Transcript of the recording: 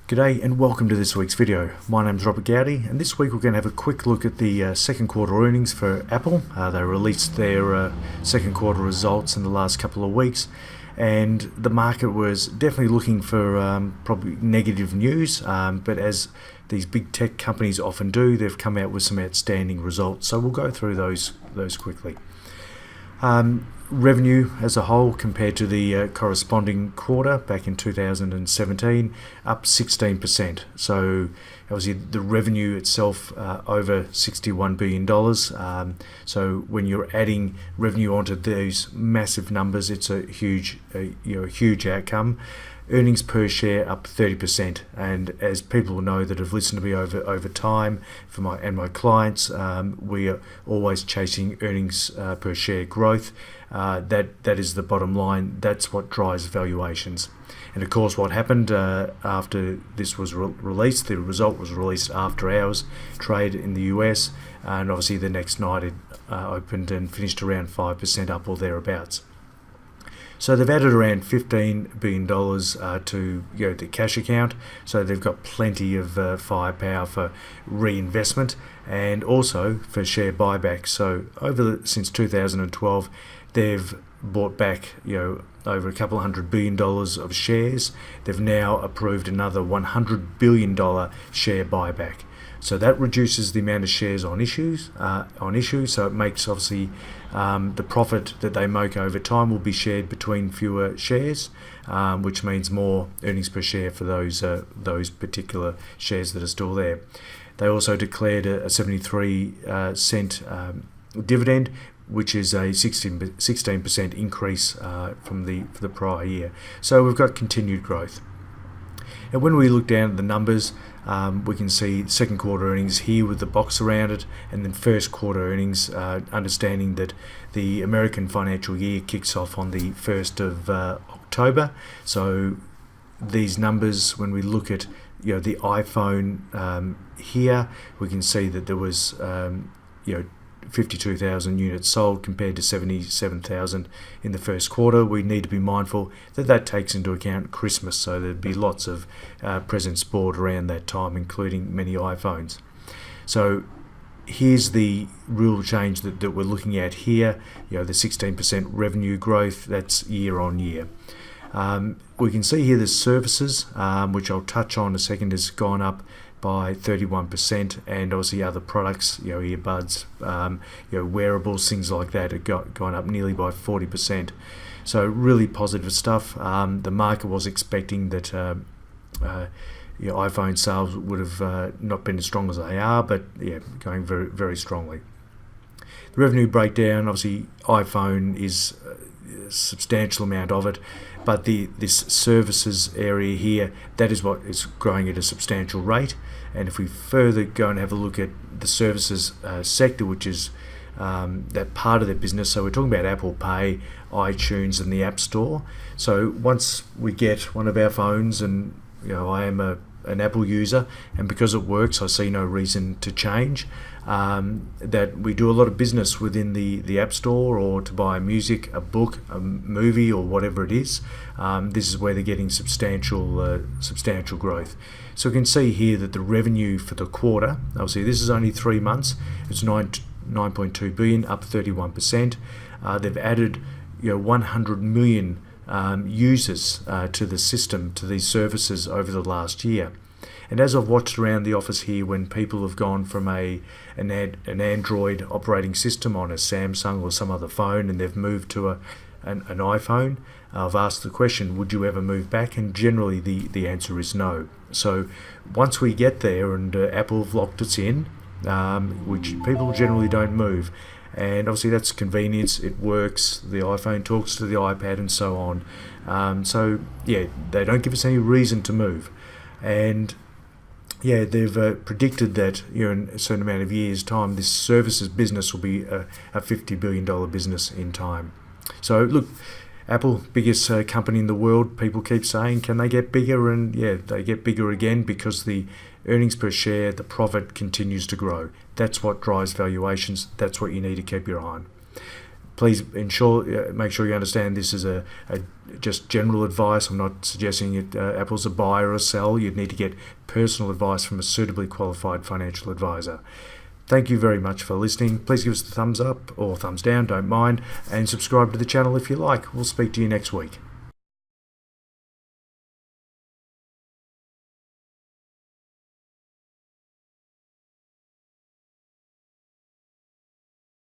G'day and welcome to this week's video. My name's Robert Goudie, and this week we're going to have a quick look at the second quarter earnings for Apple. They released their second quarter results in the last couple of weeks, and the market was definitely looking for probably negative news, but as these big tech companies often do, they've come out with some outstanding results. So we'll go through those quickly. Revenue as a whole compared to the corresponding quarter back in 2017, up 16%. So obviously the revenue itself over $61 billion. So when you're adding revenue onto those massive numbers, it's a huge, huge outcome. Earnings per share up 30%, and as people know that have listened to me over time, for my clients, we are always chasing earnings per share growth. That is the bottom line. That's what drives valuations. And of course, what happened after this was released, the result was released after hours trade in the US, and obviously the next night it opened and finished around 5% up or thereabouts. So they've added around $15 billion to the cash account, so they've got plenty of firepower for reinvestment and also for share buyback. So since 2012, they've bought back over a couple $100 billion of shares. They've now approved another $100 billion share buyback. So that reduces the amount of shares on issue. So it makes obviously the profit that they make over time will be shared between fewer shares, which means more earnings per share for those particular shares that are still there. They also declared a 73-cent dividend, which is a 16% increase from the prior year. So we've got continued growth. And when we look down at the numbers, we can see second quarter earnings here with the box around it, and then first quarter earnings, understanding that the American financial year kicks off on the 1st of October. So these numbers, when we look at the iPhone here, we can see that there was 52,000 units sold compared to 77,000 in the first quarter. We need to be mindful that takes into account Christmas, so there'd be lots of presents bought around that time, including many iPhones. So here's the real change that we're looking at here. The 16% revenue growth, that's year on year. We can see here the services, which I'll touch on in a second, has gone up by 31%, and obviously other products, earbuds, wearables, things like that, have gone up nearly by 40%. So really positive stuff. The market was expecting that iPhone sales would have not been as strong as they are, but going very, very strongly. The revenue breakdown, obviously iPhone is a substantial amount of it, but this services area here, that is what is growing at a substantial rate. And if we further go and have a look at the services sector, which is that part of their business, so we're talking about Apple Pay, iTunes, and the App Store. So once we get one of our phones, and I am an Apple user, and because it works, I see no reason to change. That we do a lot of business within the App Store, or to buy music, a book, a movie, or whatever it is. This is where they're getting substantial growth. So we can see here that the revenue for the quarter, obviously this is only 3 months, it's 9.2 billion, up 31%. They've added 100 million users to the system, to these services over the last year. And as I've watched around the office here, when people have gone from an Android operating system on a Samsung or some other phone, and they've moved to an iPhone, I've asked the question, would you ever move back? And generally the answer is no. So once we get there, and Apple have locked us in, which people generally don't move. And obviously that's convenience, it works, the iPhone talks to the iPad and so on. So they don't give us any reason to move. And they've predicted that in a certain amount of years' time, this services business will be a $50 billion business in time. So look, Apple, biggest company in the world, people keep saying, can they get bigger? And they get bigger again because the earnings per share, the profit continues to grow. That's what drives valuations. That's what you need to keep your eye on. Please make sure you understand this is a just general advice. I'm not suggesting Apple's a buy or a sell. You'd need to get personal advice from a suitably qualified financial advisor. Thank you very much for listening. Please give us the thumbs up or thumbs down, don't mind, and subscribe to the channel if you like. We'll speak to you next week.